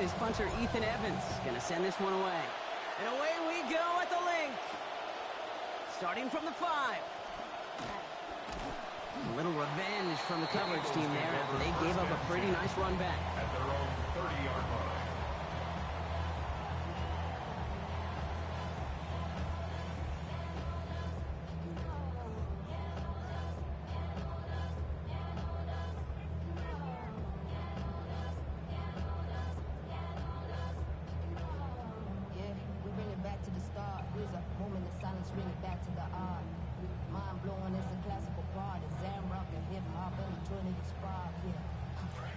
is punter Ethan Evans. Gonna send this one away. And away we go at the link. Starting from the 5. A little revenge from the coverage team there after they gave up a pretty nice run back. At their own 30-yard line.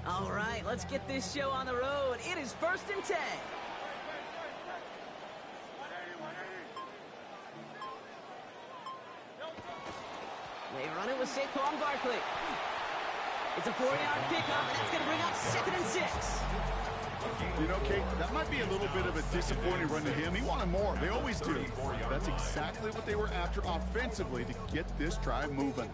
All right, let's get this show on the road. It is 1st and 10. They run it with Saquon Barkley. It's a 4-yard pickup, and that's going to bring up 2nd and 6. You know, Kate, that might be a little bit of a disappointing run to him. He wanted more. They always do. That's exactly what they were after offensively to get this drive moving.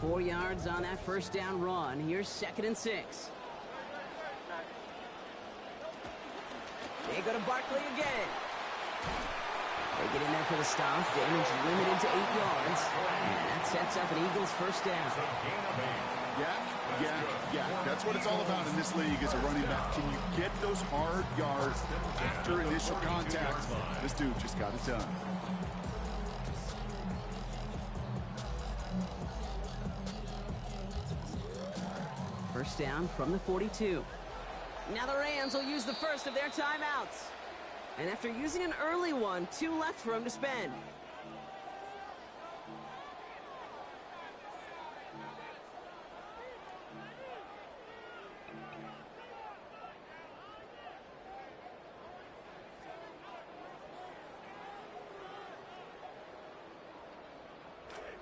Four yards on that first down run. Here's 2nd and 6. They go to Barkley again. They get in there for the stop. Damage limited to 8 yards. And that sets up an Eagles first down. Yeah. That's what it's all about in this league as a running back. Can you get those hard yards after initial contact? This dude just got it done. First down from the 42. Now the Rams will use the first of their timeouts. And after using an early one, 2 left for him to spend.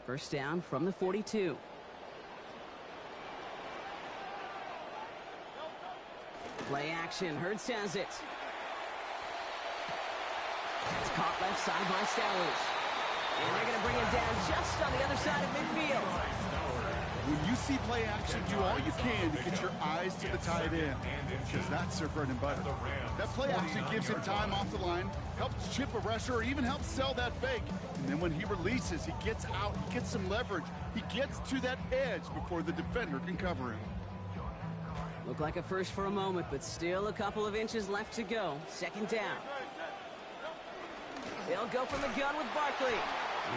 First down from the 42. Play action. Hurts has it. It's caught left side by Stowers. And they're going to bring him down just on the other side of midfield. When you see play action, do all you can to get your eyes to the tight end, because that's their bread and butter. That play action gives him time off the line, helps chip a rusher, or even helps sell that fake. And then when he releases, he gets out, he gets some leverage. He gets to that edge before the defender can cover him. Looked like a first for a moment, but still a couple of inches left to go. 2nd down. They'll go from the gun with Barkley.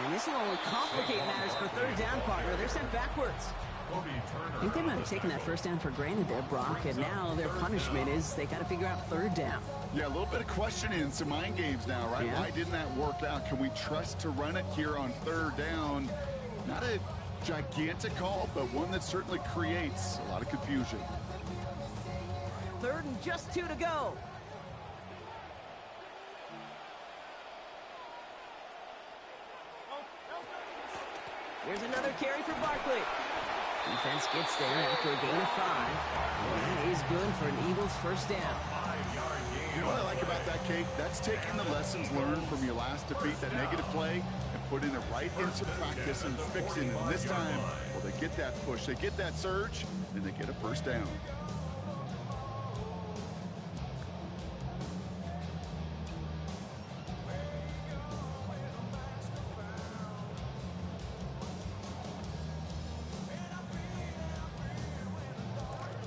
And this will only complicate matters for 3rd down, partner. They're sent backwards. I think they might have taken that first down for granted there, Brock, and now their punishment is they got to figure out 3rd down. Yeah, a little bit of questioning, some mind games now, right? Yeah. Why didn't that work out? Can we trust to run it here on 3rd down? Not a gigantic call, but one that certainly creates a lot of confusion. 3rd and just 2 to go. Here's another carry for Barkley. Defense gets there after a gain of 5. And that is good for an Eagles first down. You know what I like about that, Kate? That's taking the lessons learned from your last defeat, that negative play, and putting it right into practice and fixing it. And this time, well, they get that push, they get that surge, and they get a first down.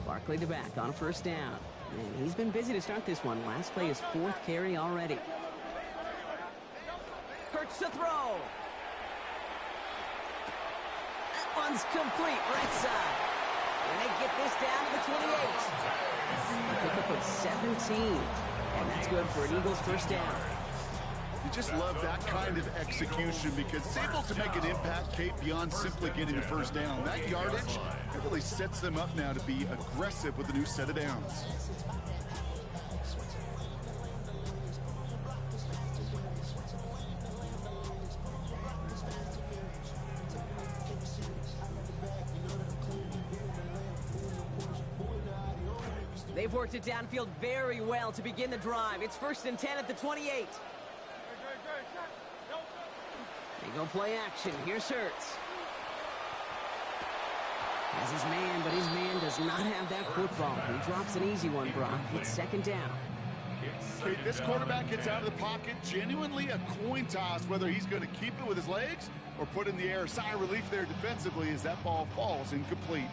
Barkley to back on a first down. And he's been busy to start this one. Last play is 4th carry already. Hurts to throw. That one's complete right side. And they get this down to the 28. A pickup of 17. And that's good for an Eagles first down. You just love that kind of execution because it's able to make an impact, Kate, beyond simply getting the first down. That yardage, it really sets them up now to be aggressive with a new set of downs. They've worked it downfield very well to begin the drive. It's 1st and 10 at the 28. They go play action. Here's Hurts. Has his man, but his man does not have that football. He drops an easy one, Brock. It's second down. Okay, this quarterback gets out of the pocket. Genuinely a coin toss whether he's going to keep it with his legs or put in the air. Sigh of relief there defensively as that ball falls incomplete.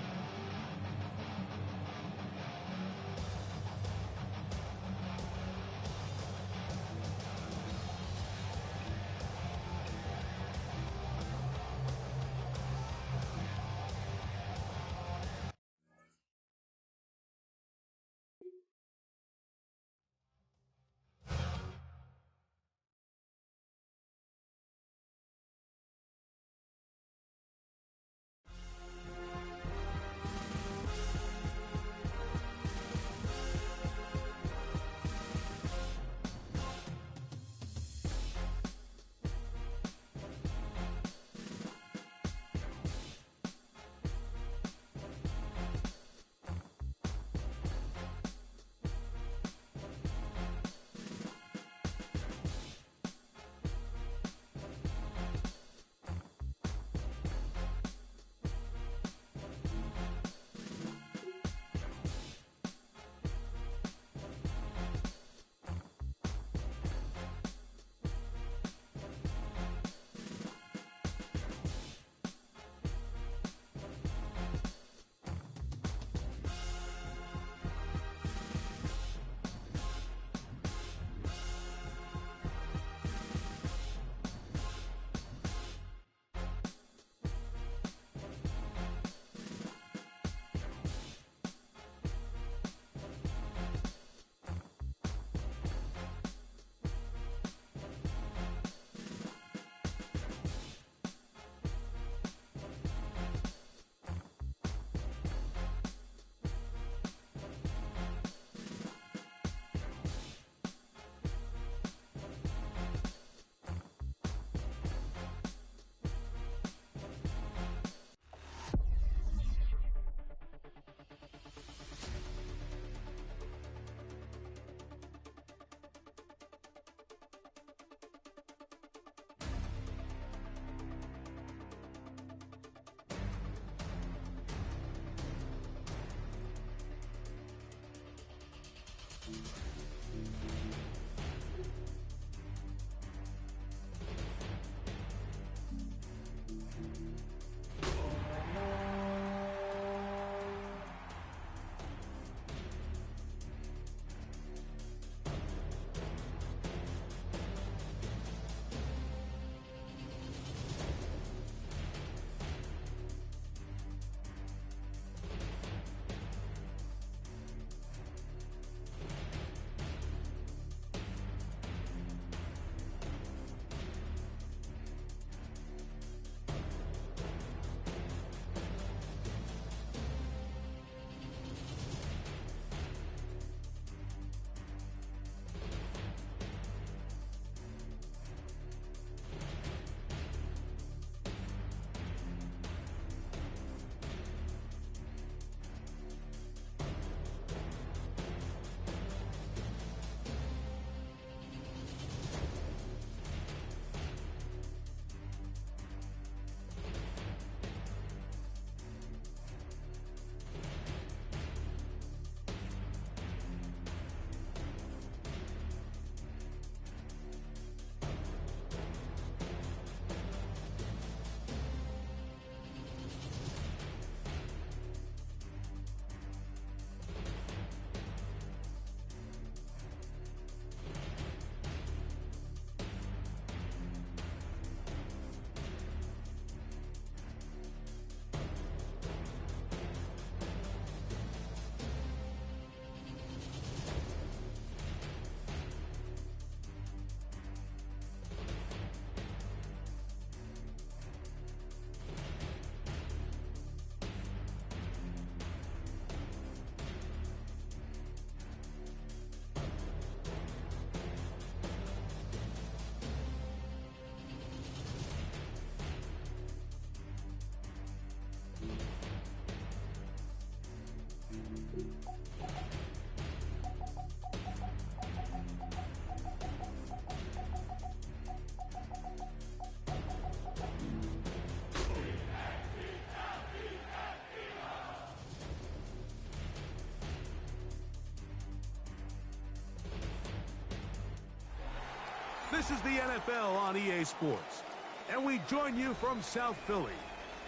This is the NFL on EA Sports, and we join you from South Philly,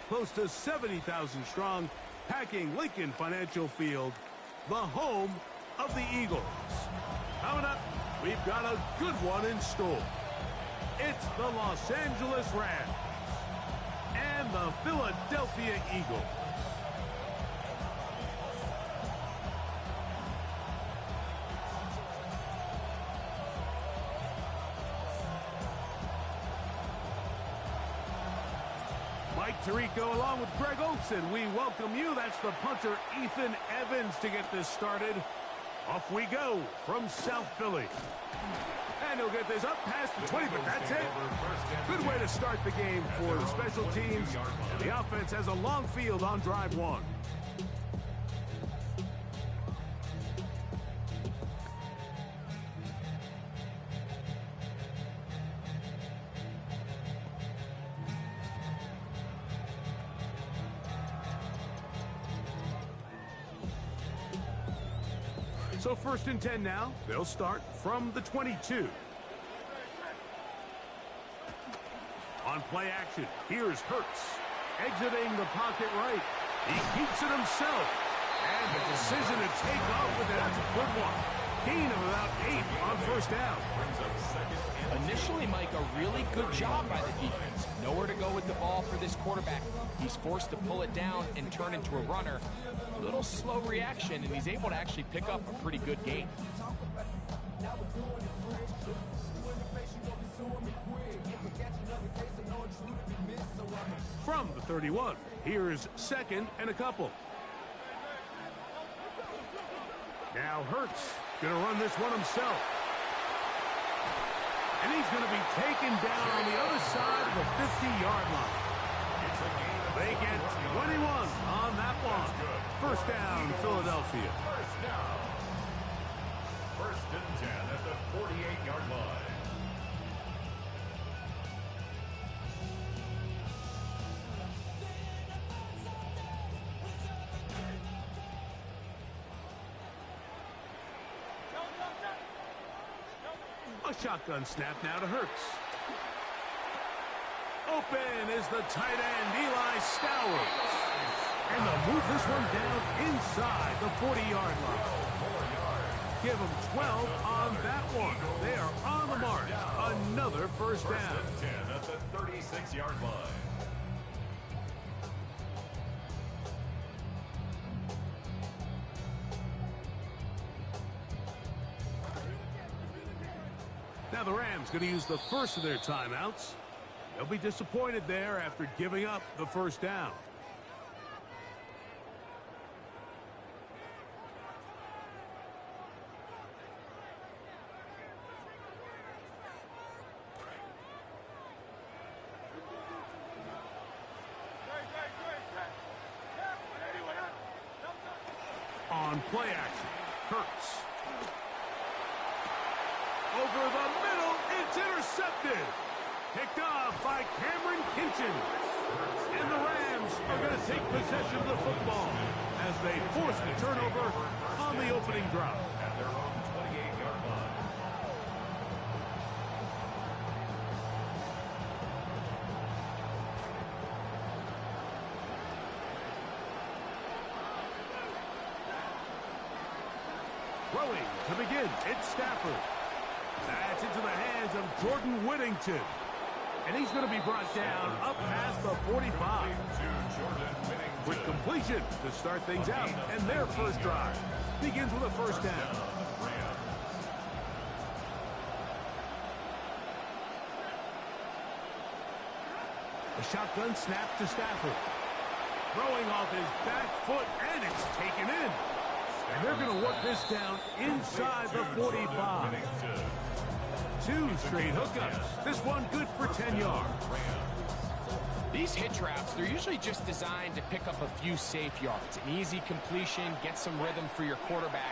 close to 70,000 strong, packing Lincoln Financial Field, the home of the Eagles. Coming up, we've got a good one in store. It's the Los Angeles Rams and the Philadelphia Eagles. Mike Tirico along with Greg Olson. We welcome you. That's the punter, Ethan Evans, to get this started. Off we go from South Philly. And he'll get this up past the 20, but that's it. Good way to start the game for the special teams. And the offense has a long field on drive one. So 1st and 10 now. They'll start from the 22. On play action, here's Hurts. Exiting the pocket right. He keeps it himself. And the decision to take off with it, that's a good one. Gain of about 8 on 1st down. Initially, Mike, a really good job by the defense. Nowhere to go with the ball for this quarterback. He's forced to pull it down and turn into a runner. A little slow reaction, and he's able to actually pick up a pretty good gain. From the 31, here's 2nd and a couple. Now Hurts going to run this one himself. And he's going to be taken down on the other side of the 50-yard line. They get 21 on that one. 1st down, Philadelphia. 1st and 10 at the 48-yard line. A shotgun snap now to Hurts. Open is the tight end, Eli Stowers. And they'll move this one down inside the 40-yard line. Give them 12 on that one. They are on the mark. Another 1st down. 10 at the 36-yard line. Now the Rams going to use the first of their timeouts. They'll be disappointed there after giving up the 1st down. On play action, Hurts. Over the middle, it's intercepted. Picked off by Cameron Kinchens. And the Rams are going to take possession of the football as they force the turnover on the opening drive. At their own 28-yard line. Throwing to begin, it's Stafford. That's into the hands of Jordan Whittington. And he's going to be brought down up past the 45. With completion to start things out. And their first drive begins with a 1st down. A shotgun snap to Stafford. Throwing off his back foot, and it's taken in. And they're going to work this down inside the 45. 2 straight hookups. This one good for 10 yards. These hit traps, they're usually just designed to pick up a few safe yards. An easy completion, get some rhythm for your quarterback.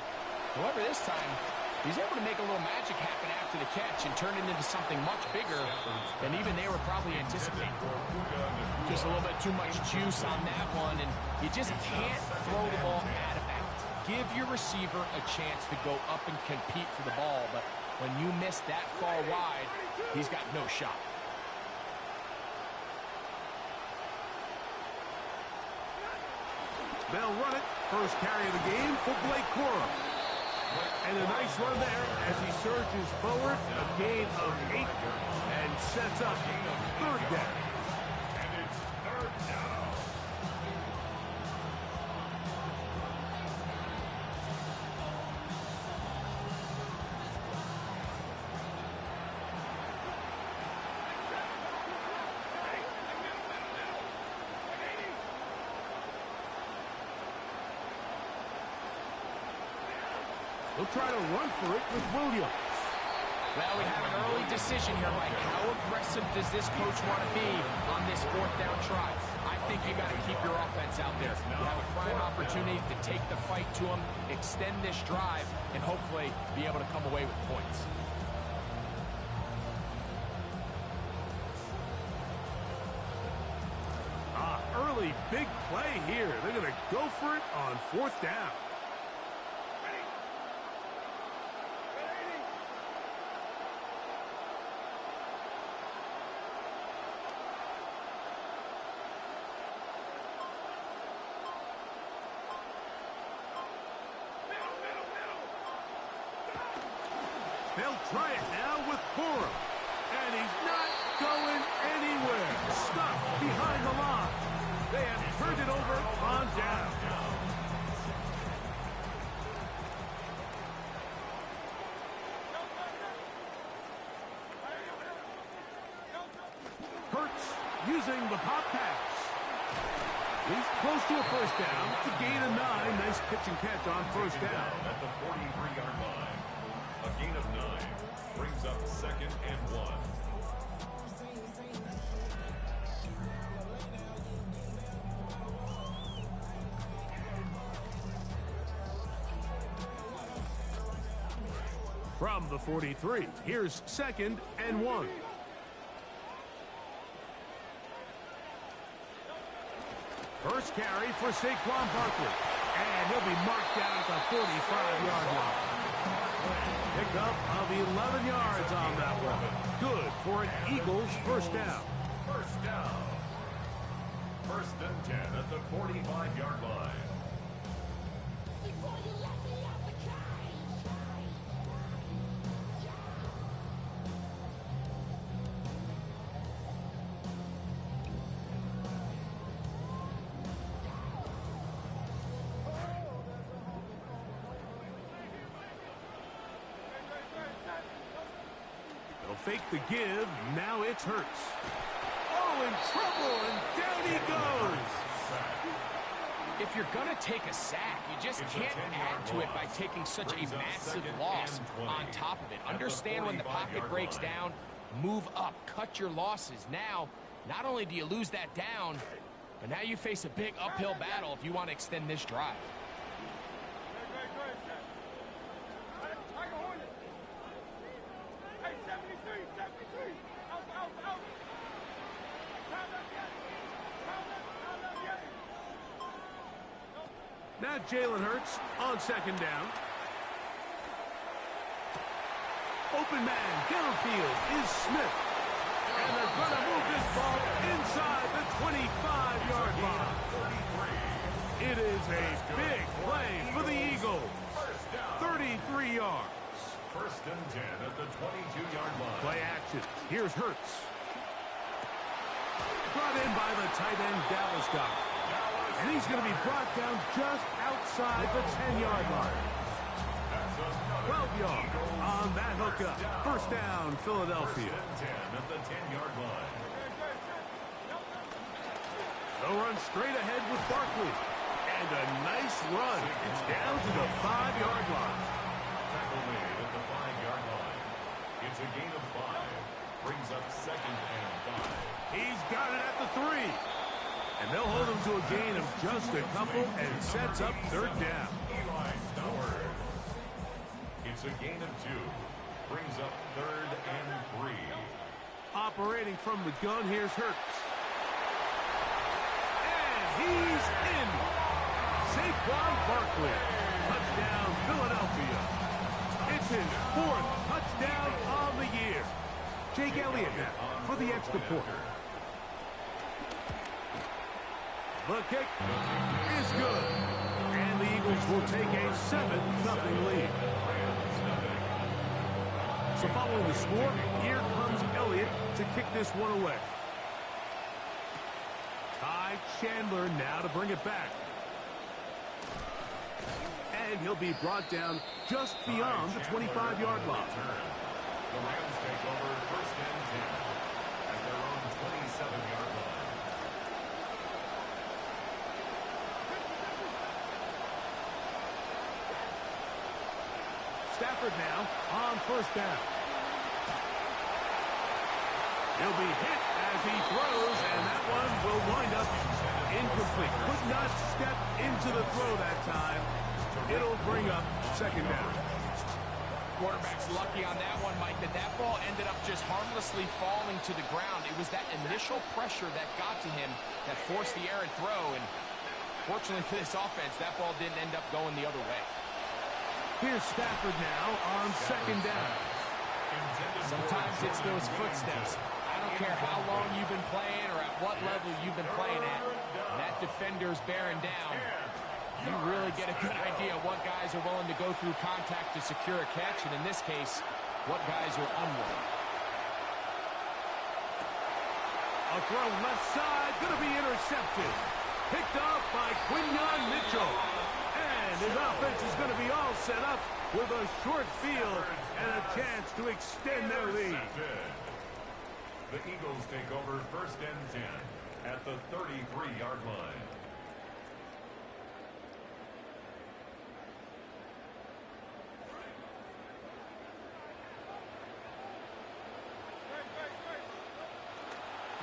However, this time, he's able to make a little magic happen after the catch and turn it into something much bigger than even they were probably anticipating. Just a little bit too much juice on that one, and you just can't throw the ball out of bounds. Give your receiver a chance to go up and compete for the ball, but When you miss that far wide, he's got no shot. They'll run it. First carry of the game for Blake Corum. And a nice run there as he surges forward. A gain of 8 and sets up third down. And it's third down. They'll try to run for it with Williams. Well, we have an early decision here, Mike. How aggressive does this coach want to be on this fourth down try? I think you got to keep your offense out there. You have a prime opportunity to take the fight to them, extend this drive, and hopefully be able to come away with points. Early big play here. They're going to go for it on fourth down. They'll try it now with Corum. And he's not going anywhere. Stuck behind the line. They have turned it over on down. Hurts using the pop pass. He's close to a first down. It's a gain of 9. Nice pitch and catch on first down. At the 43-yard line. A gain of 9 brings up second and 1. From the 43, here's second and 1. First carry for Saquon Barkley. And he'll be marked down at the 45-yard line. Pickup of 11 yards on that one. Good for an Eagles first down. First down. First and 10 at the 45-yard line. Fake the give. Now it's Hurts. Oh, in trouble, and down he goes. If you're going to take a sack, you just can't add to it by taking such a massive loss on top of it. Understand when the pocket breaks down, move up, cut your losses. Now, not only do you lose that down, but now you face a big uphill battle if you want to extend this drive. Now Jalen Hurts on second down. Open man downfield is Smith. And they're going to move this ball inside the 25-yard line. It is a big play for the Eagles. 33 yards. First and 10 at the 22-yard line. Play action. Here's Hurts. Brought in by the tight end Dallas Goedert. And he's going to be brought down just outside the 10-yard line. 12 yards on that hookup. First down, Philadelphia. First and 10 at the 10-yard line. They'll run straight ahead with Barkley. And a nice run. It's down to the 5-yard line. Tackle made at the 5-yard line. It's a gain of 5. Brings up second and 5. He's got it at the 3. And they'll hold him to a gain of just a couple and sets up third down. Eli Stowers. It's a gain of 2. Brings up third and 3. Operating from the gun, here's Hurts. And he's in. Saquon Barkley. Touchdown, Philadelphia. It's his 4th touchdown Jake Elliott now for the extra point. The kick is good. And the Eagles will take a 7-0 lead. So following the score, here comes Elliott to kick this one away. Ty Chandler now to bring it back. And he'll be brought down just beyond the 25-yard line. The Rams take over first and 10 at their own 27-yard line. Stafford now on first down. He'll be hit as he throws, and that one will wind up incomplete. Could not step into the throw that time. It'll bring up second down. Quarterback's lucky on that one, Mike, that ball ended up just harmlessly falling to the ground. It was that initial pressure that got to him that forced the errant throw, and fortunately for this offense, that ball didn't end up going the other way. Here's Stafford now on second down. Sometimes it's those footsteps. I don't care how long you've been playing or at what level you've been playing at. When that defender's bearing down, you really get a good idea what guys are willing to go through contact to secure a catch, and in this case, what guys are unwilling. A throw left side, going to be intercepted. Picked off by Quinyon Mitchell. And his offense is going to be all set up with a short field and a chance to extend their lead. The Eagles take over first and 10 at the 33-yard line.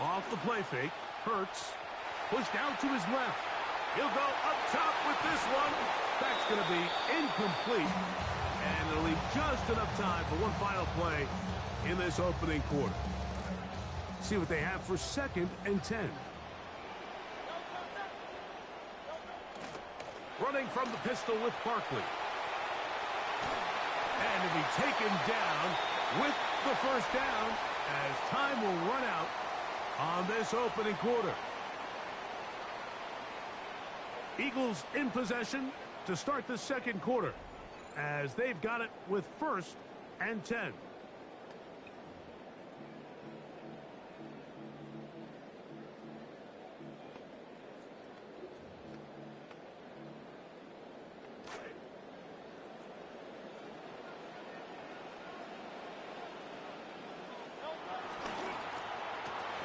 Off the play fake, Hurts pushed out to his left. He'll go up top with this one. That's going to be incomplete. And it'll leave just enough time for one final play in this opening quarter. See what they have for second and 10. Running from the pistol with Barkley. And he'll be taken down with the first down as time will run out on this opening quarter. Eagles in possession to start the second quarter as they've got it with first and 10.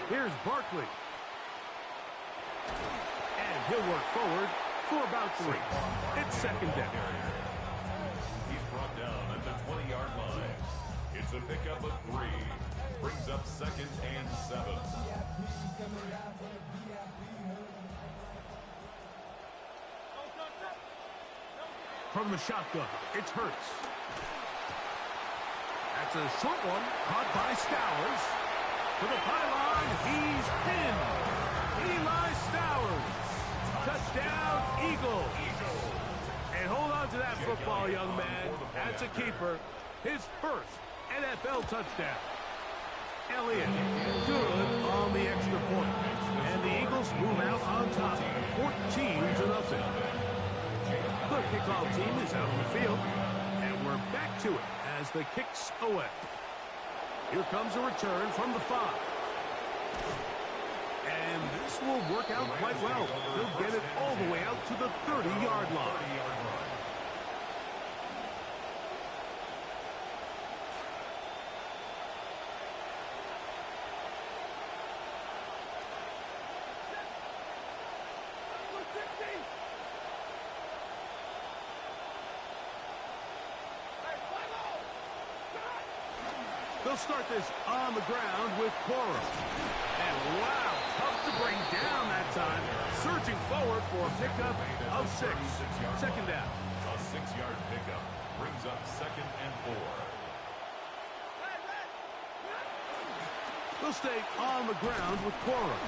Here's Barkley. And he'll work forward for about 3. It's second down. He's brought down at the 20-yard line. It's a pickup of 3. Brings up second and 7. From the shotgun, it's Hurts. That's a short one, caught by Stowers. To the pylon, he's pinned. Eli Stowers. Touchdown, Eagles. And hold on to that football, young man. That's a keeper. His first NFL touchdown. Elliott, good on the extra point. And the Eagles move out on top, 14-0. The kickoff team is out on the field. And we're back to it as the kick's away. Here comes a return from the 5. And this will work out quite well. He'll get it all the way out to the 30-yard line. They'll start this on the ground with Cora. And wow, tough to bring down that time. Surging forward for a pickup of 6. Second down. A 6-yard pickup brings up second and 4. They'll stay on the ground with Cora.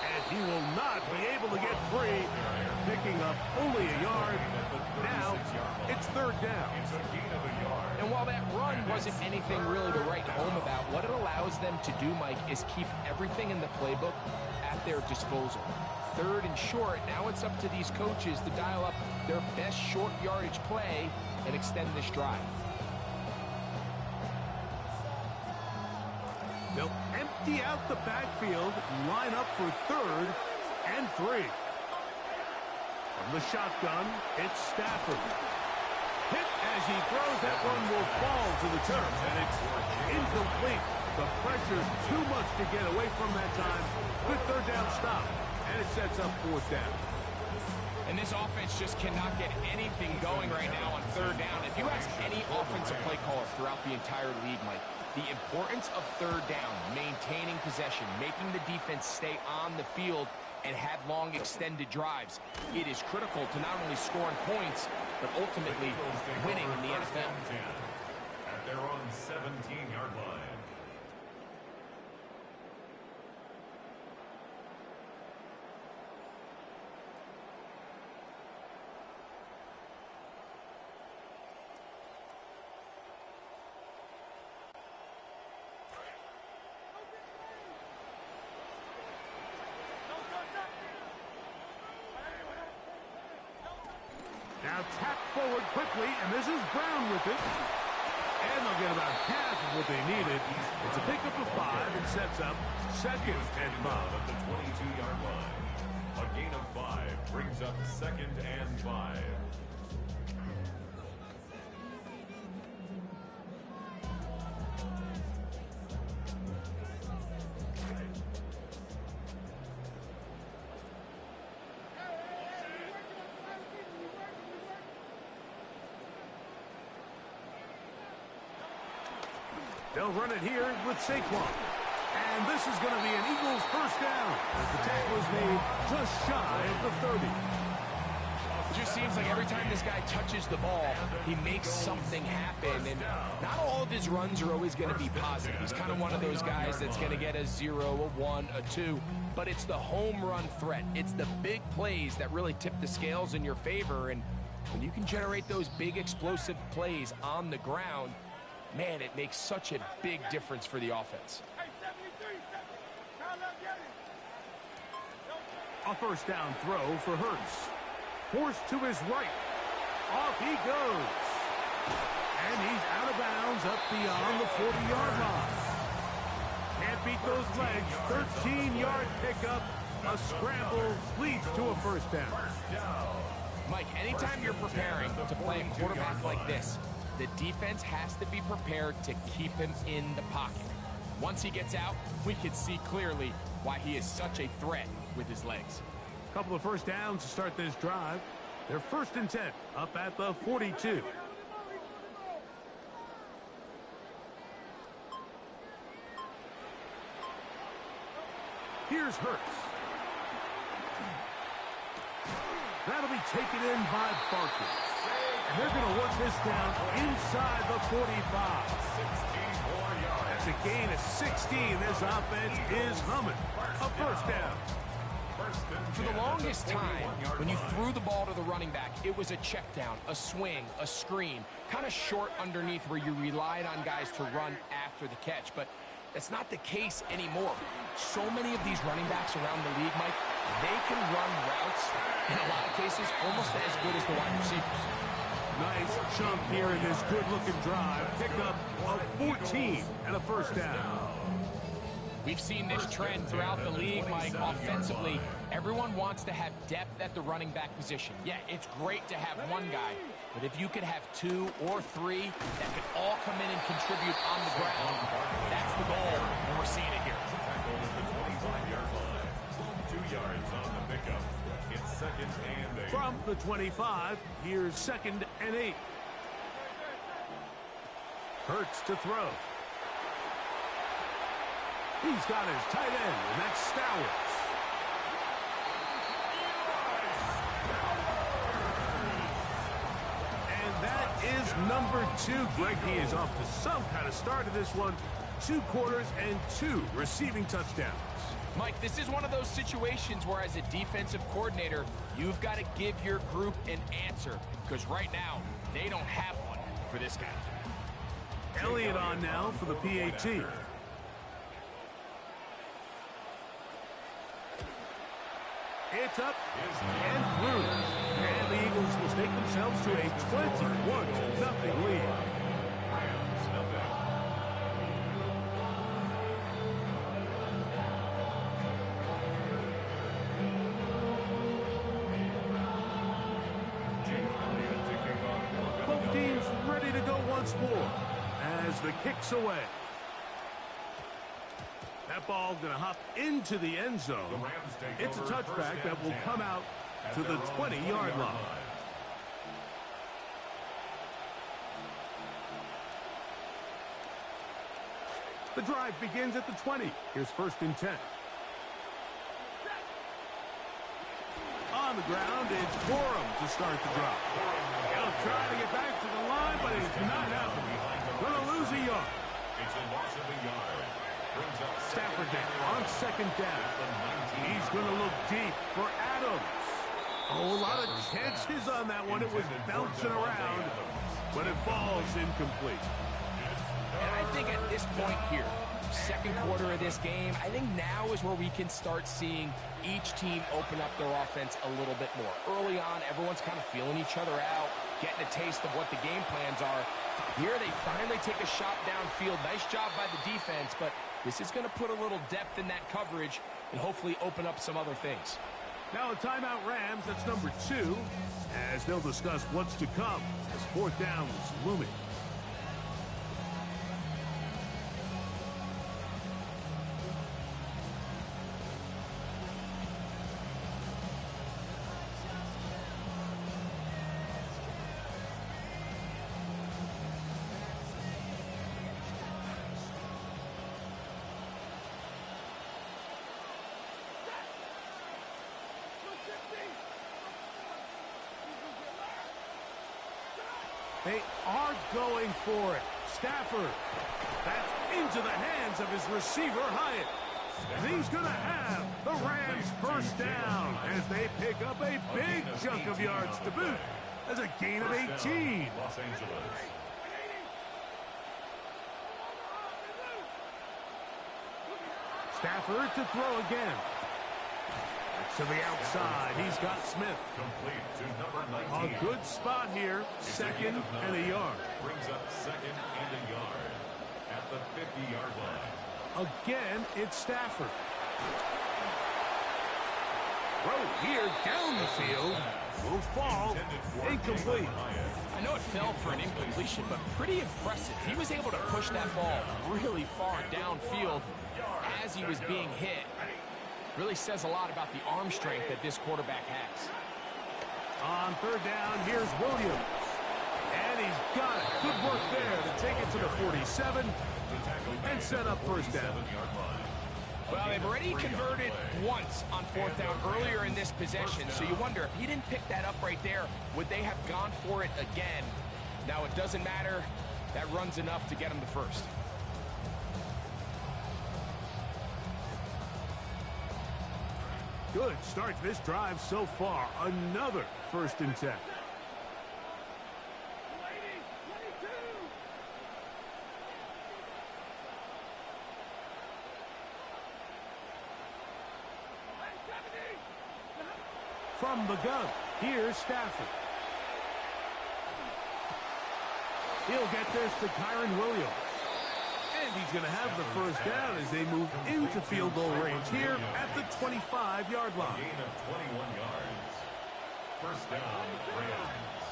And he will not be able to get free. Picking up only a yard. Now, it's third down. It's a gain of a yard. And while while that run wasn't anything really to write home about, what it allows them to do, Mike, is keep everything in the playbook at their disposal. Third and short, now it's up to these coaches to dial up their best short yardage play and extend this drive. They'll empty out the backfield, line up for 3rd and 3. From the shotgun, it's Stafford. Hit as he throws, that one will fall to the turf, and it's incomplete. The pressure's too much to get away from that time. Good 3rd down stop, and it sets up 4th down. And this offense just cannot get anything going right now on 3rd down. If you ask any offensive play caller throughout the entire league, Mike, the importance of 3rd down, maintaining possession, making the defense stay on the field and have long extended drives, it is critical to not only scoring points, but ultimately winning in the NFL. At their own 17-yard line. Now tap forward quickly, and this is Brown with it. And they'll get about half of what they needed. It's a pickup of 5 and sets up 2nd and 5. At the 22-yard line. A gain of 5 brings up 2nd and 5. They'll run it here with Saquon. And this is going to be an Eagles 1st down as the tackle is made just shy of the 30. It just seems like every time this guy touches the ball, he makes something happen. And not all of his runs are always going to be positive. He's kind of one of those guys that's going to get a 0, a 1, a 2. But it's the home run threat. It's the big plays that really tip the scales in your favor. And when you can generate those big explosive plays on the ground, man, it makes such a big difference for the offense. A 1st down throw for Hurts. Forced to his right. Off he goes. And he's out of bounds up beyond the 40-yard line. Can't beat those legs. 13-yard pickup. A scramble leads to a 1st down. Mike, anytime you're preparing to play a quarterback like this, the defense has to be prepared to keep him in the pocket. Once he gets out, we can see clearly why he is such a threat with his legs. Couple of 1st downs to start this drive. They're 1st and 10 up at the 42. Here's Hurts. That'll be taken in by Barkley. And they're going to work this down inside the 45. 16 more yards. That's a gain of 16. This offense is humming. A 1st down. For the longest time, when you threw the ball to the running back, it was a check down, a swing, a screen, kind of short underneath where you relied on guys to run after the catch. But that's not the case anymore. So many of these running backs around the league, Mike, they can run routes, in a lot of cases, almost as good as the wide receivers. Nice chunk here in this good-looking drive. Pickup of 14 and a 1st down. We've seen this trend throughout the league, Mike. Offensively, everyone wants to have depth at the running back position. Yeah, it's great to have one guy, but if you could have 2 or 3 that could all come in and contribute on the ground, that's the goal, and we're seeing it here. Tackle at the 25-yard line. 2 yards on the pickup. It's 2nd and 8. From the 25, here's 2nd and 8. Hurts to throw. He's got his tight end, and that's Stowers. And that is number 2. Greg, he is off to some kind of start of this one. 2 quarters and 2 receiving touchdowns. Mike, this is one of those situations where as a defensive coordinator, you've got to give your group an answer, because right now, they don't have one for this guy. Elliott on now for the PAT. It's up and through. And the Eagles will stake themselves to a 21-0 lead. Both teams ready to go once more as the kick's away. That ball going to hop into the end zone. It's a touchback that will come out to the 20-yard line. The drive begins at the 20. Here's 1st and 10. On the ground, it's Borum to start the drive. He'll try to get back to the line, but it's not happening. Going to lose a yard. It's a loss of a yard. Stafford down on 2nd down. He's going to look deep for Adams. Oh, a lot of chances on that one. It was bouncing around, but it falls incomplete. And I think at this point here, 2nd quarter of this game, I think now is where we can start seeing each team open up their offense a little bit more. Early on, everyone's kind of feeling each other out, getting a taste of what the game plans are. Here they finally take a shot downfield. Nice job by the defense, but this is going to put a little depth in that coverage and hopefully open up some other things. Now a timeout Rams, that's number 2, as they'll discuss what's to come as 4th down is looming. They are going for it. Stafford. That's into the hands of his receiver, Hyatt. And he's going to have the Rams 1st down as they pick up a big chunk of yards to boot as a gain of 18. Los Angeles. Stafford to throw again. To the outside, he's got Smith. Complete to number 19. A good spot here, 2nd and a yard. Brings up 2nd and a yard at the 50-yard line. Again, it's Stafford. Throw here down the field. Will fall incomplete. I know it fell for an incompletion, but pretty impressive. He was able to push that ball really far downfield as he was being hit. Really says a lot about the arm strength that this quarterback has. On 3rd down, here's Williams. And he's got it. Good work there to take it to the 47 and set up 1st down. Well, they've already converted once on 4th down earlier in this possession, so you wonder if he didn't pick that up right there, would they have gone for it again? Now, it doesn't matter. That run's enough to get him to 1st. Good start to this drive so far. Another 1st and 10. From the gun, here's Stafford. He'll get this to Kyren Williams. And he's going to have the 1st down as they move into field goal range here at the 25-yard line. Gain of 21 yards. 1st down, Rams.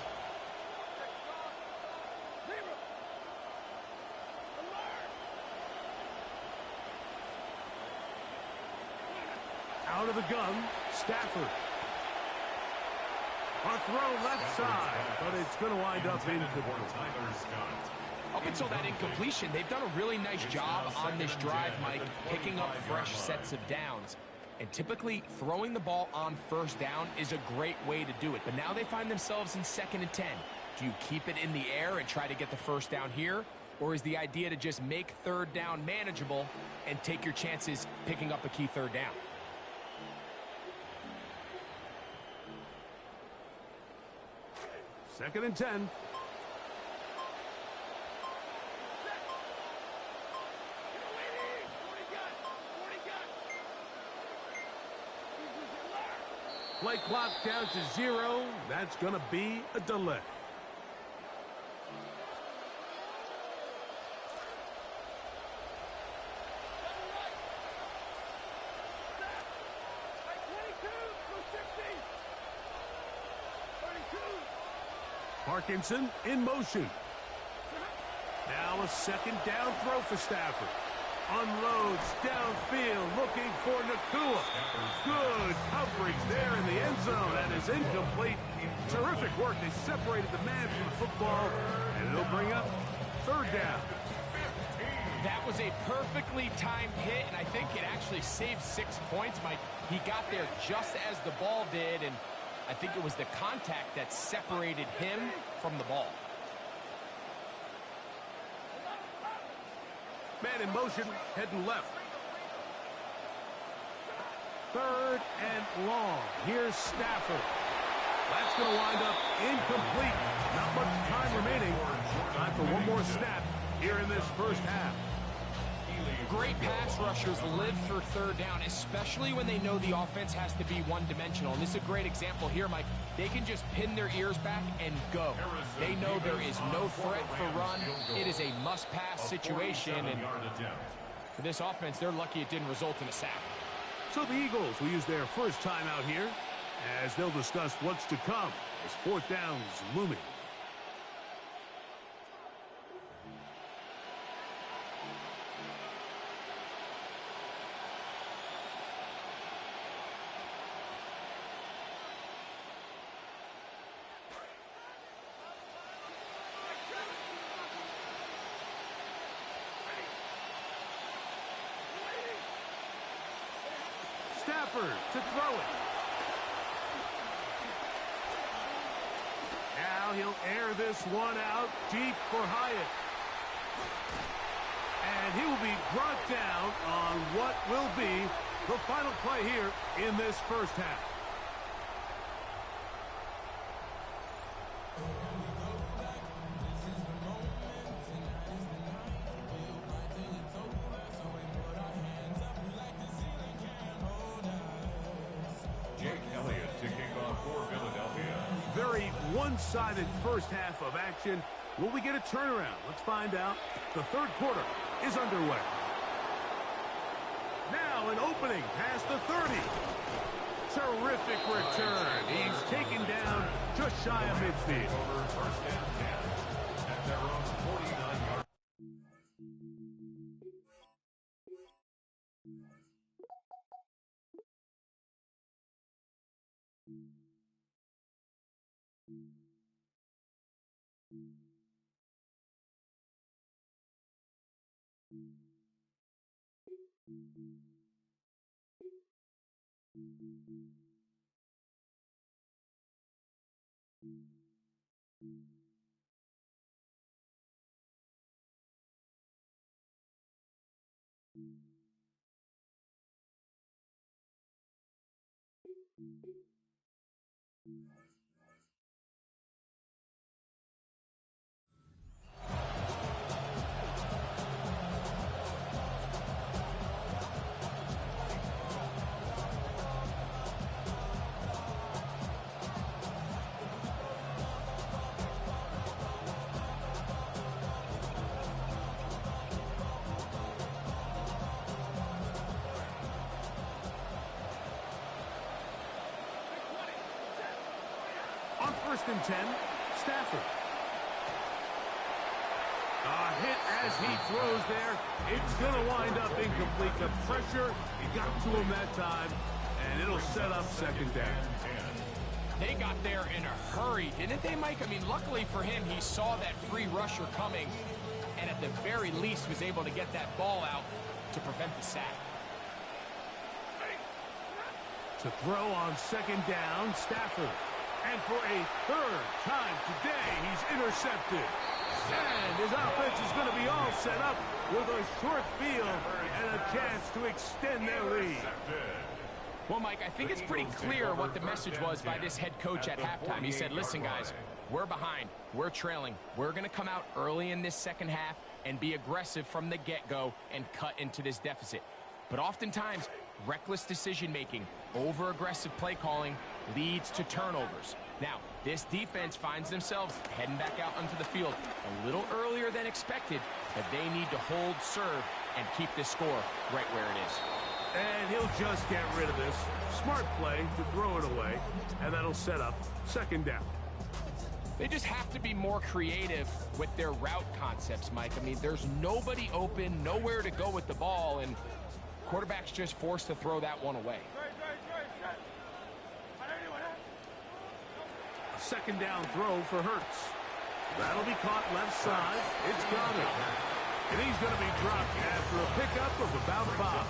Out of the gun, Stafford. A throw left side, but it's going to wind up incomplete. Up until that incompletion, they've done a really nice job on this drive, Mike, picking up fresh sets of downs. And typically, throwing the ball on 1st down is a great way to do it. But now they find themselves in 2nd and 10. Do you keep it in the air and try to get the 1st down here? Or is the idea to just make 3rd down manageable and take your chances picking up a key 3rd down? Second and 10. Play clock down to 0. That's going to be a delay. Parkinson in motion. Now a second down throw for Stafford. Unloads downfield, looking for Nacua. Good coverage there in the end zone, and is incomplete. Terrific work. They separated the man from the football, and it'll bring up third down. That was a perfectly timed hit, and I think it actually saved 6 points, Mike. He got there just as the ball did, and I think it was the contact that separated him from the ball. Man in motion, heading left. Third and long. Here's Stafford. That's going to wind up incomplete. Not much time remaining. Time for one more snap here in this first half. Great pass rushers live for third down, especially when they know the offense has to be one-dimensional. And this is a great example here, Mike. They can just pin their ears back and go. They know there is no threat for run. It is a must-pass situation. And for this offense, they're lucky it didn't result in a sack. So the Eagles will use their first time out here as they'll discuss what's to come as fourth down's looming. Stafford to throw it. Now he'll air this one out deep for Hyatt. And he will be brought down on what will be the final play here in this first half. One-sided first half of action. Will we get a turnaround? Let's find out. The third quarter is underway. Now an opening past the 30. Terrific return. He's taken down just shy of midfield. First down 10 at their own 49-yard. First and 10, Stafford. A hit as he throws there. It's going to wind up incomplete. The pressure, he got to him that time, and it'll set up second down. They got there in a hurry, didn't they, Mike? I mean, luckily for him, he saw that free rusher coming, and at the very least was able to get that ball out to prevent the sack. To throw on second down, Stafford. And for a third time today, he's intercepted. And his offense is going to be all set up with a short field and a chance to extend their lead. Well, Mike, I think it's pretty clear what the message was by this head coach at halftime. He said, listen, guys, we're behind. We're trailing. We're going to come out early in this second half and be aggressive from the get-go and cut into this deficit. But oftentimes, reckless decision-making, over-aggressive play calling leads to turnovers. Now, this defense finds themselves heading back out onto the field a little earlier than expected, but they need to hold serve and keep this score right where it is. And he'll just get rid of this. Smart play to throw it away, and that'll set up second down. They just have to be more creative with their route concepts, Mike. I mean, there's nobody open, nowhere to go with the ball, and quarterback's just forced to throw that one away. A second down throw for Hurts. That'll be caught left side. It's got it. And he's going to be dropped after a pickup of about 5.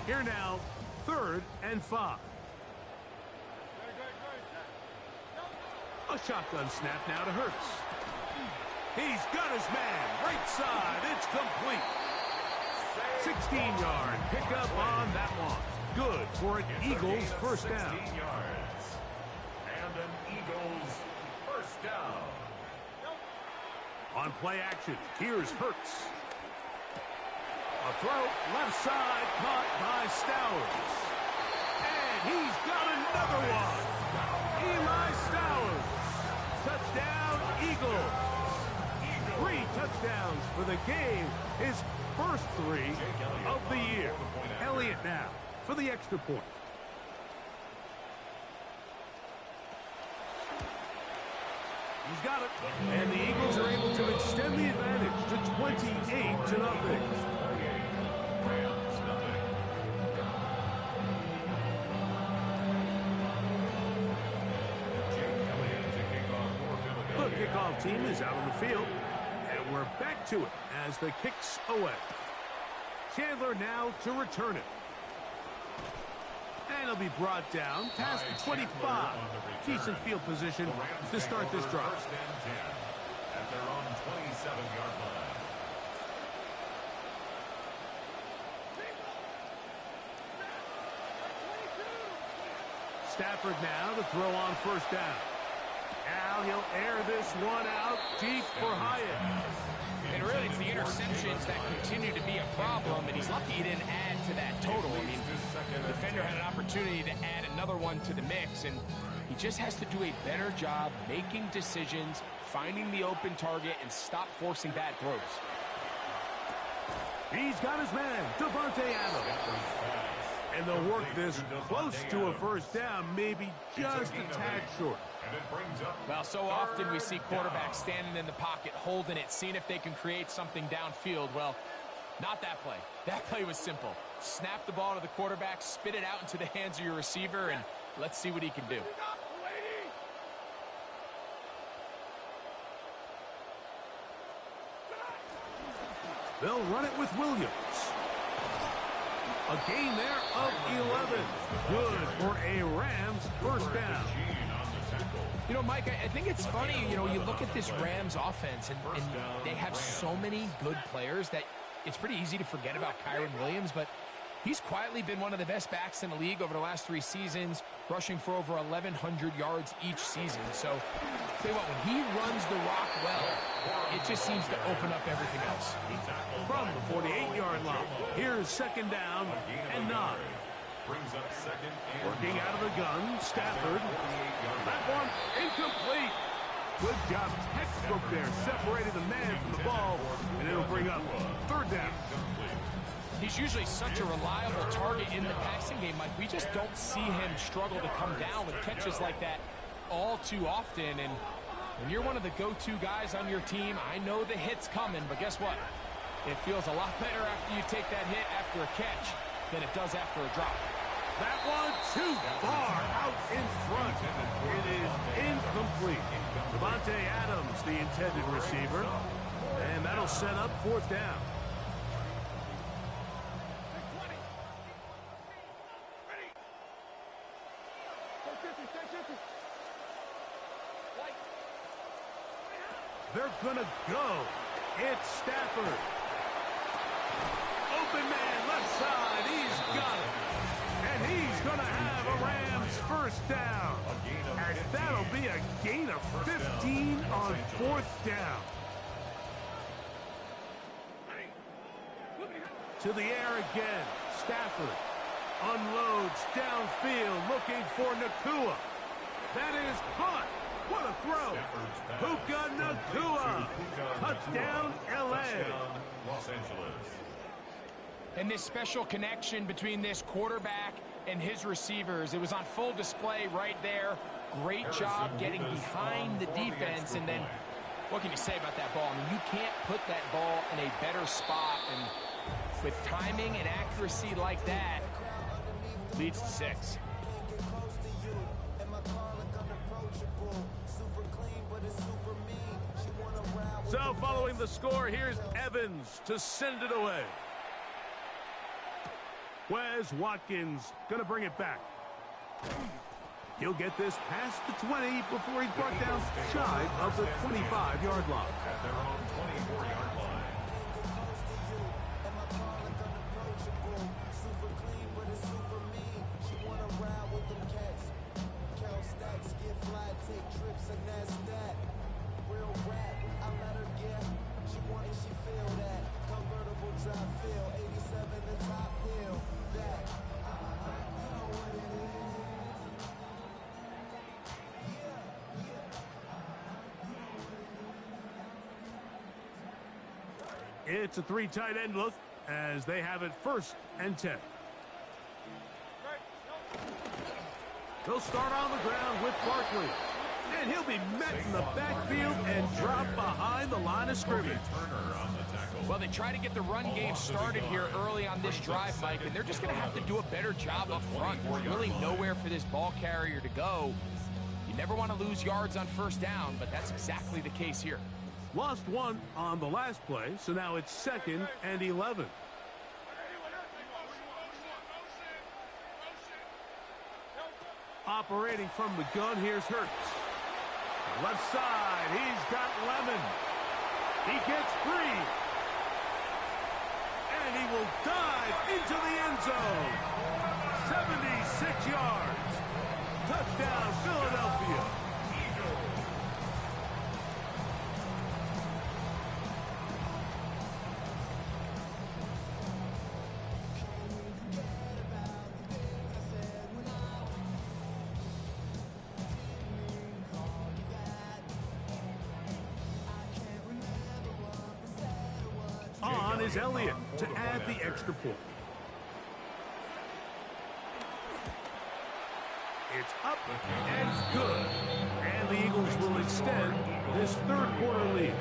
Here now, 3rd and 5. A shotgun snap now to Hurts. He's got his man. Right side. It's complete. 16-yard pickup on that one. Good for an Eagles first down. And an Eagles first down. On play action, here's Hurts. A throw, left side, caught by Stowers. And he's got another one. Eli Stowers. Touchdown, Eagles. 3 touchdowns for the game. His first 3 of the year. Elliott now for the extra point. He's got it. And the Eagles are able to extend the advantage to 28-0. The kickoff team is out on the field. And we're back to it as the kick's away. Chandler now to return it. And it'll be brought down past the 25. Decent field position to start this drive. First and 10 at their own 27-yard line. Stafford now to throw on first down. Now he'll air this one out deep for Hyatt. And really, it's the interceptions that continue to be a problem, and he's lucky he didn't add to that total. I mean, the defender had an opportunity to add another one to the mix, and he just has to do a better job making decisions, finding the open target, and stop forcing bad throws. He's got his man, Davante Adams. And they'll work this close to a first down, maybe just a tad short. Well, so often we see quarterbacks standing in the pocket, holding it, seeing if they can create something downfield. Well, not that play. That play was simple. Snap the ball to the quarterback, spit it out into the hands of your receiver, and let's see what he can do. They'll run it with Williams. A gain there of 11. Good for a Rams first down. You know, Mike, I think it's funny, you look at this Rams offense, and they have so many good players that it's pretty easy to forget about Kyren Williams, but he's quietly been one of the best backs in the league over the last 3 seasons, rushing for over 1,100 yards each season. So, tell you what, when he runs the rock well, it just seems to open up everything else. From the 48-yard line, here's second down and 9. Brings up second and working out of the gun, Stafford. That one incomplete. Good job, textbook there, separating the man from the ball, and it'll bring up third down. He's usually such a reliable target in the passing game, Mike. We just don't see him struggle to come down with catches like that all too often. And when you're one of the go-to guys on your team, I know the hit's coming, but guess what? It feels a lot better after you take that hit after a catch than it does after a drop. That one too far out in front. It is incomplete. Davante Adams, the intended receiver. And that'll set up fourth down. They're gonna go. It's Stafford. Open man, left side. He's got it. And he's going to have a Rams first down. And that'll be a gain of 15 on fourth down. To the air again. Stafford unloads downfield looking for Nacua. That is caught. What a throw. Puka Nacua. Touchdown, L.A. Los Angeles. And this special connection between this quarterback and his receivers, it was on full display right there. Great job getting behind the defense. And then, what can you say about that ball? I mean, you can't put that ball in a better spot. And with timing and accuracy like that, leads to 6. So following the score, here's Evans to send it away. Wes Watkins going to bring it back. He'll get this past the 20 before he's brought down shy of the 25-yard line. At their own 24-yard line. It's a 3 tight end look as they have it 1st and 10. They'll start on the ground with Barkley. And he'll be met in the backfield and drop behind the line of scrimmage. Well, they try to get the run game started here early on this drive, Mike, and they're just going to have to do a better job up front. There's really nowhere for this ball carrier to go. You never want to lose yards on 1st down, but that's exactly the case here. Lost 1 on the last play, so now it's 2nd and 11. Operating from the gun, here's Hurts. Left side, he's got Lemon. He gets free. And he will dive into the end zone. 76 yards. Touchdown, Philadelphia. On is Elliott to add the extra point. It's up and good. And the Eagles will extend this 3rd quarter lead.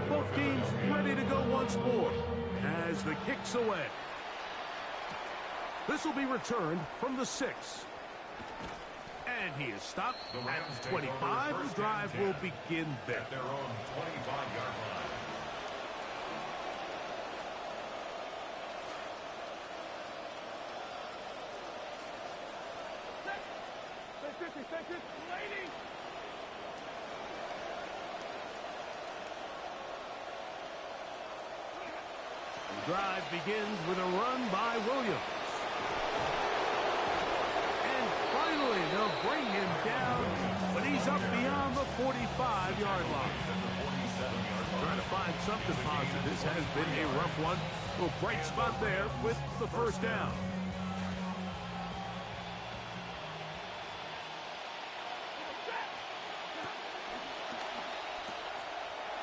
Both teams ready to go once more as the kick's away. This will be returned from the 6. And he is stopped at the 25. The drive will begin there. At their own 25-yard line. The drive begins with a run by Williams. Finally, they'll bring him down, but he's up beyond the 45-yard line. Trying to find something positive. This has been a rough one. A little bright spot there with the 1st down.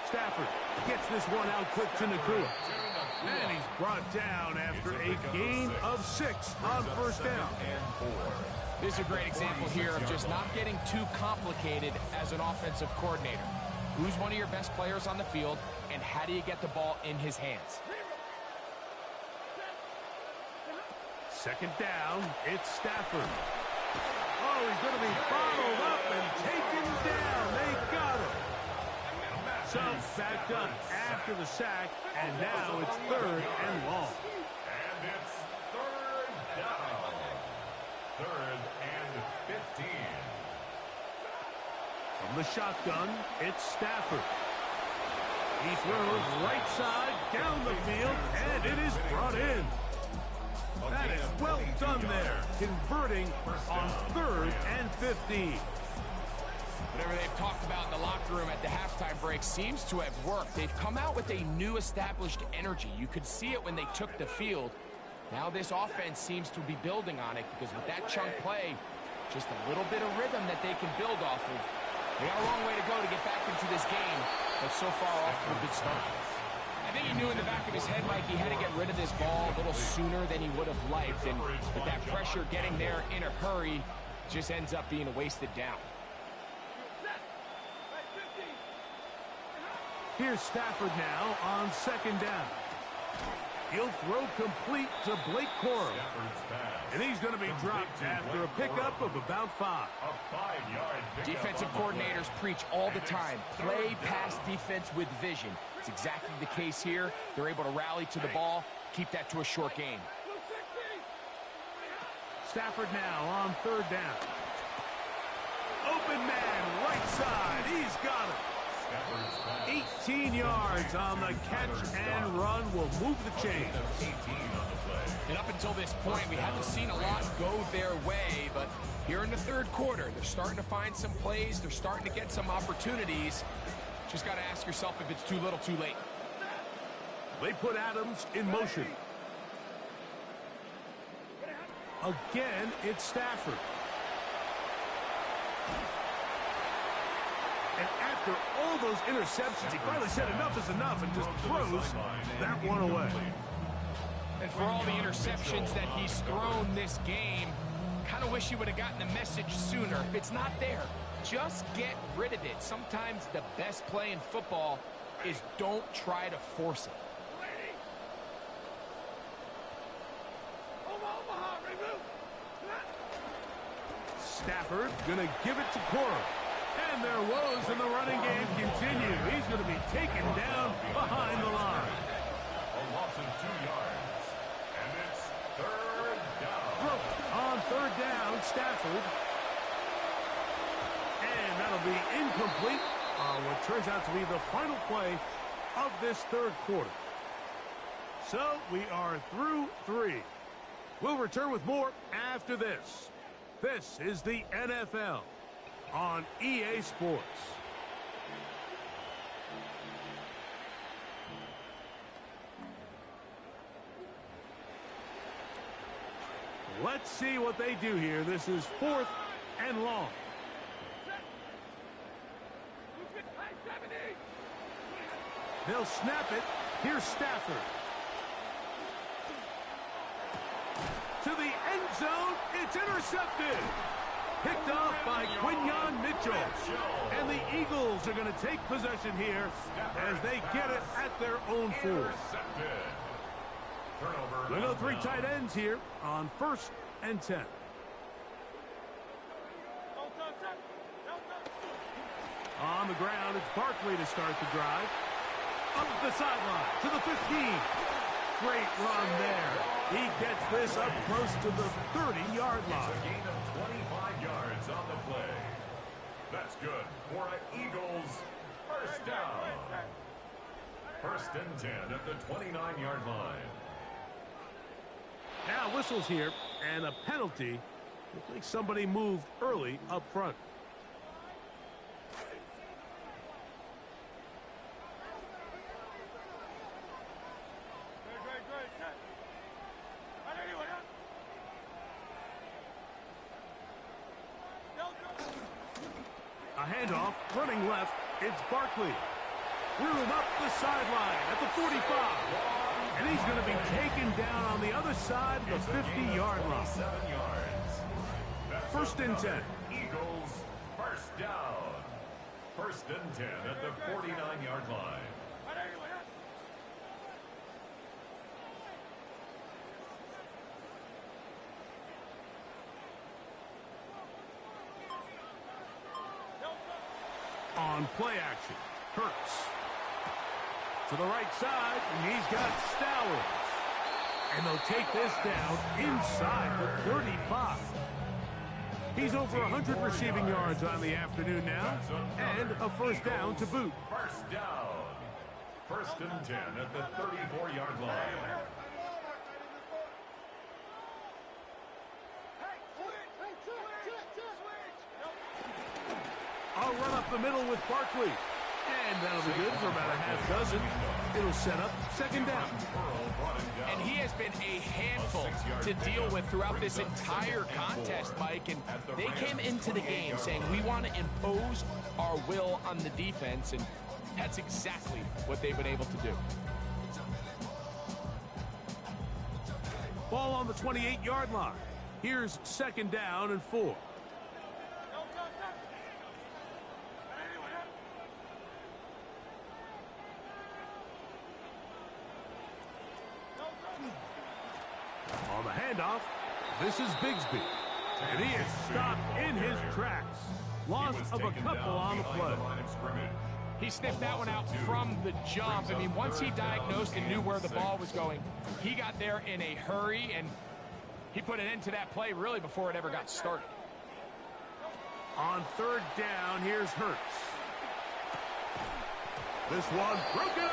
Stafford gets this one out quick to Nacua. And he's brought down after a gain of 6 on 1st down. This is a great example here of just not getting too complicated as an offensive coordinator. Who's one of your best players on the field, and how do you get the ball in his hands? 2nd down, it's Stafford. Oh, he's going to be bottled up and taken down. They got him. So backed up after the sack, and now it's 3rd and long. And it's 3rd down. 3rd and 15. From the shotgun, it's Stafford. He throws right side down the field, and it is brought in. That is well done there, converting on 3rd and 15. Whatever they've talked about in the locker room at the halftime break seems to have worked. They've come out with a new established energy. You could see it when they took the field. Now this offense seems to be building on it because with that chunk play, just a little bit of rhythm that they can build off of. They got a long way to go to get back into this game, but so far off to a good start. I think he knew in the back of his head, Mike, he had to get rid of this ball a little sooner than he would have liked, and with that pressure getting there in a hurry, just ends up being a wasted down. Here's Stafford now on second down. He'll throw complete to Blake Corum. And he's going to be dropped after a pickup of about 5. Defensive coordinators preach all the time. Play pass defense with vision. It's exactly the case here. They're able to rally to the ball, keep that to a short game. Stafford now on third down. Open man, right side. He's got it. 18 yards on the catch and run will move the chains. And up until this point, we haven't seen a lot go their way, but here in the third quarter, they're starting to find some plays. They're starting to get some opportunities. Just got to ask yourself if it's too little, too late. They put Adams in motion. Again, it's Stafford. And after all those interceptions, he finally said enough is enough and just throws that one away. And for all the interceptions that he's thrown this game, kind of wish he would have gotten the message sooner. If it's not there, just get rid of it. Sometimes the best play in football is don't try to force it. Stafford gonna give it to Corum. And their woes in the running game continue. He's going to be taken down behind the line. A loss of 2 yards. And it's third down. On third down, Stafford. And that'll be incomplete on what turns out to be the final play of this third quarter. So we are through 3. We'll return with more after this. This is the NFL on EA Sports. Let's see what they do here. This is 4th and long. They'll snap it. Here's Stafford. To the end zone. It's intercepted. Picked off by Quinyon Mitchell. And the Eagles are going to take possession here as they get it at their own 4. We'll go 3 tight ends here on 1st and 10. On the ground, it's Barkley to start the drive. Up the sideline to the 15. Great run there. He gets this up close to the 30-yard line. It's a gain of 25 yards on the play. That's good for an Eagles first down. 1st and 10 at the 29-yard line. Now whistles here and a penalty. Looks like somebody moved early up front. A handoff, running left, it's Barkley. Room up the sideline at the 45. And he's going to be taken down on the other side of the 50-yard line. 1st and 10. Eagles first down. 1st and 10 at the 49-yard line. On play action, Hurts. To the right side, and he's got Stowers. And they'll take this down inside the 35. He's over 100 receiving yards on the afternoon now, and a first down to boot. First down. 1st and 10 at the 34-yard line. A run up the middle with Barkley. And that'll be good for about a half dozen. It'll set up second down. And he has been a handful to deal with throughout this entire contest, Mike. And they came into the game saying, we want to impose our will on the defense. And that's exactly what they've been able to do. Ball on the 28-yard line. Here's second down and 4. On the handoff, this is Bigsby. And he is stopped in his tracks. Loss of a couple on the play. He sniffed that one out from the jump. I mean, once he diagnosed and knew where the ball was going, he got there in a hurry, and he put an end to that play really before it ever got started. On third down, here's Hurts. This one broken up.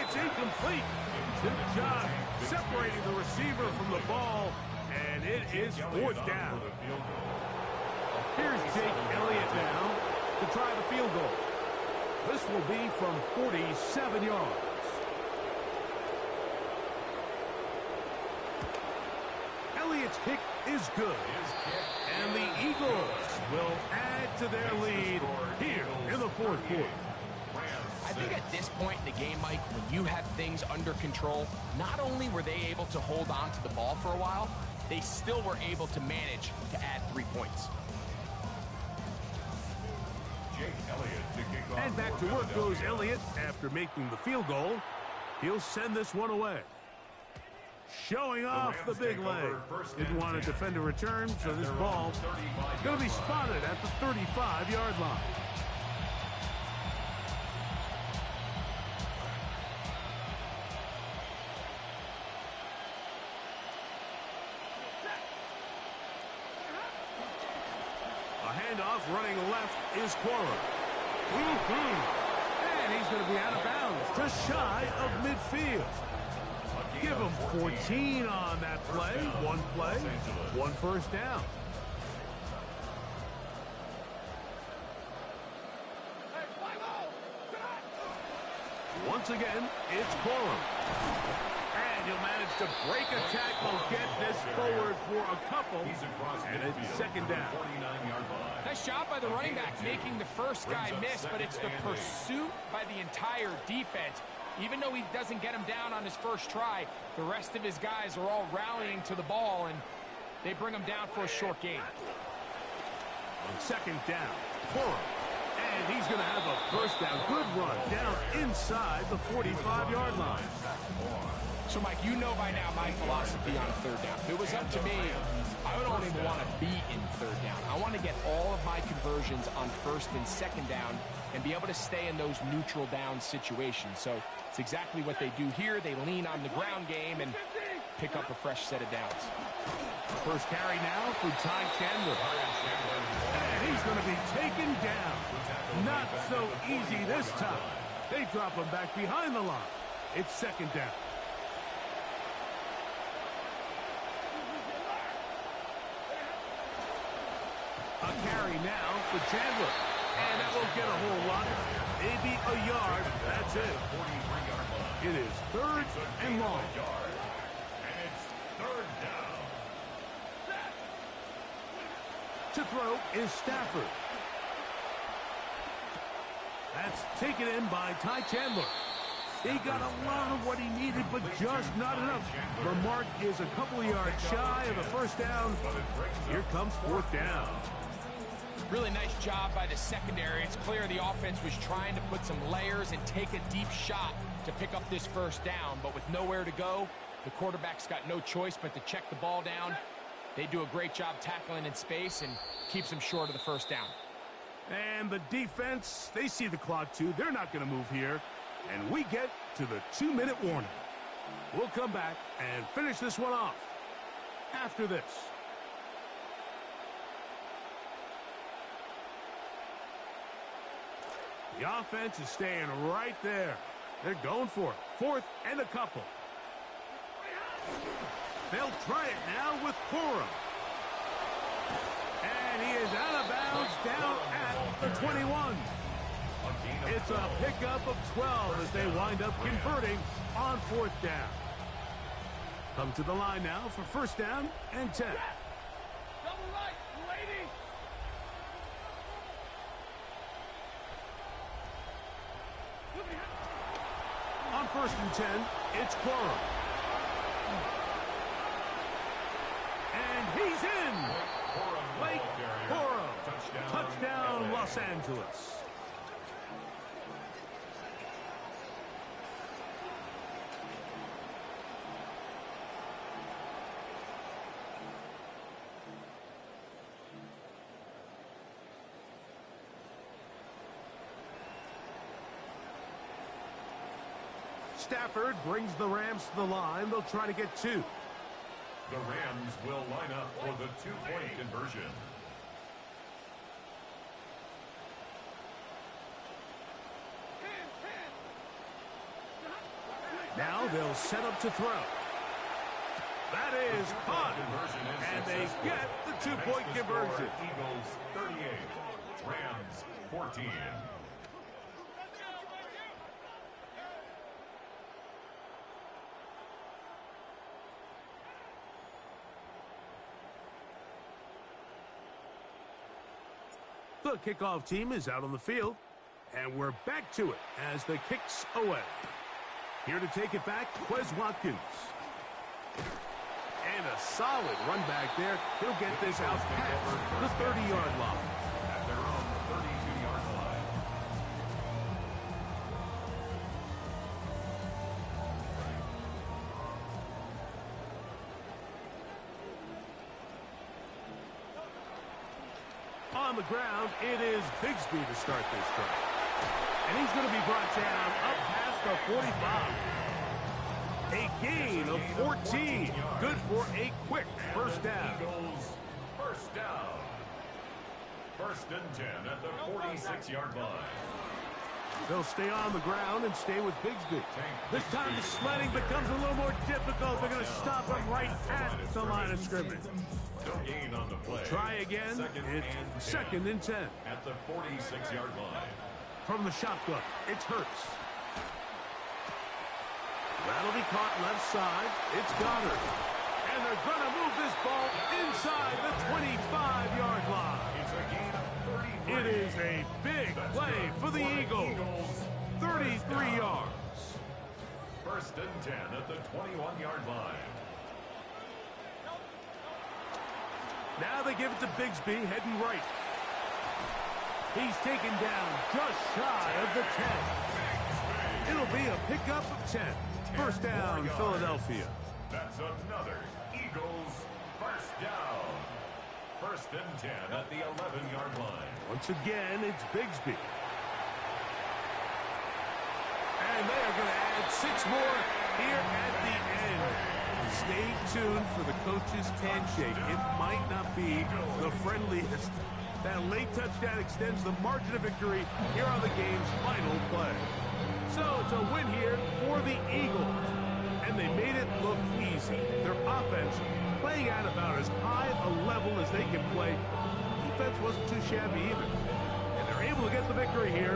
It's incomplete. Good job separating the receiver from the ball, and it is fourth down. Here's Jake Elliott now to try the field goal. This will be from 47 yards. Elliott's kick is good. And the Eagles will add to their lead here in the fourth quarter. I think at this point in the game, Mike, when you have things under control, not only were they able to hold on to the ball for a while, they still were able to manage to add 3 points. And back to work goes Elliott after making the field goal. He'll send this one away. Showing off the big leg. Didn't want to defend a return, so this ball going to be spotted at the 35-yard line. A handoff running left is Quora. And he's going to be out of bounds, just shy of midfield. Give him 14 on that play. One first down. Once again, it's Corum. And he'll manage to break a tackle, get this forward for a couple, and it's second down. Nice job by the running back making the first guy miss, but it's the pursuit by the entire defense. Even though he doesn't get him down on his first try, the rest of his guys are all rallying to the ball, and they bring him down for a short gain. On second down, Corum. And he's going to have a first down. Good run down inside the 45-yard line. So, Mike, you know by now my philosophy on third down. If it was up to me, I would only want to be in third down. I want to get all of my conversions on first and second down and be able to stay in those neutral down situations. So it's exactly what they do here. They lean on the ground game and pick up a fresh set of downs. First carry now for Ty Chandler. And he's going to be taken down. Not so easy this time. They drop him back behind the line. It's second down. A carry now for Chandler. And that won't get a whole lot. Maybe a yard. That's it. It is third and long. And it's third down. To throw is Stafford. That's taken in by Ty Chandler. He got a lot of what he needed, but just not enough. The mark is a couple of yards shy of the first down. Here comes fourth down. Really nice job by the secondary. It's clear the offense was trying to put some layers and take a deep shot to pick up this first down, but with nowhere to go, the quarterback's got no choice but to check the ball down. They do a great job tackling in space and keeps them short of the first down. And the defense, they see the clock too. They're not going to move here. And we get to the 2-minute warning. We'll come back and finish this one off after this. The offense is staying right there. They're going for it. Fourth and a couple. They'll try it now with Corum. And he is out of bounds down at at the 21. It's a pickup of 12 as they wind up converting on 4th down. Come to the line now for 1st down and 10. On 1st and 10, it's Cora. And he's in. Blake Cora. Touchdown, Los Angeles. Stafford brings the Rams to the line. They'll try to get 2. The Rams will line up for the 2-point conversion. Now they'll set up to throw. That is caught. And they get the 2-point conversion. Eagles 38, Rams 14. The kickoff team is out on the field, and we're back to it as the kick's away. Here to take it back, Quez Watkins. And a solid run back there. He'll get this out past the 30-yard line. At their own 32-yard line. On the ground, it is Bigsby to start this drive. And he's going to be brought down up past the 45. A gain of 14. Good for a quick 1st down. Eagles 1st down. 1st and 10 at the 46-yard line. They'll stay on the ground and stay with Bigsby. This time the sledding becomes a little more difficult. They're going to stop him right at the line of scrimmage. No gain on the play. Try again. It's 2nd and 10. At the 46-yard line. From the shotgun, it's Hurts. That'll be caught left side. It's Goddard. And they're going to move this ball inside the 25-yard line. It's a gain of 33. It is a big play for the Eagles. 33 yards. 1st and 10 at the 21-yard line. Now they give it to Bigsby, heading right. He's taken down just shy of the 10. It'll be a pickup of 10. 1st down, Philadelphia. That's another Eagles 1st down. 1st and 10 at the 11-yard line. Once again, it's Bigsby. And they are going to add 6 more here at the end. Stay tuned for the coach's handshake. It might not be the friendliest. That late touchdown extends the margin of victory here on the game's final play. So it's a win here for the Eagles. And they made it look easy. Their offense playing at about as high a level as they can play. Defense wasn't too shabby either. And they're able to get the victory here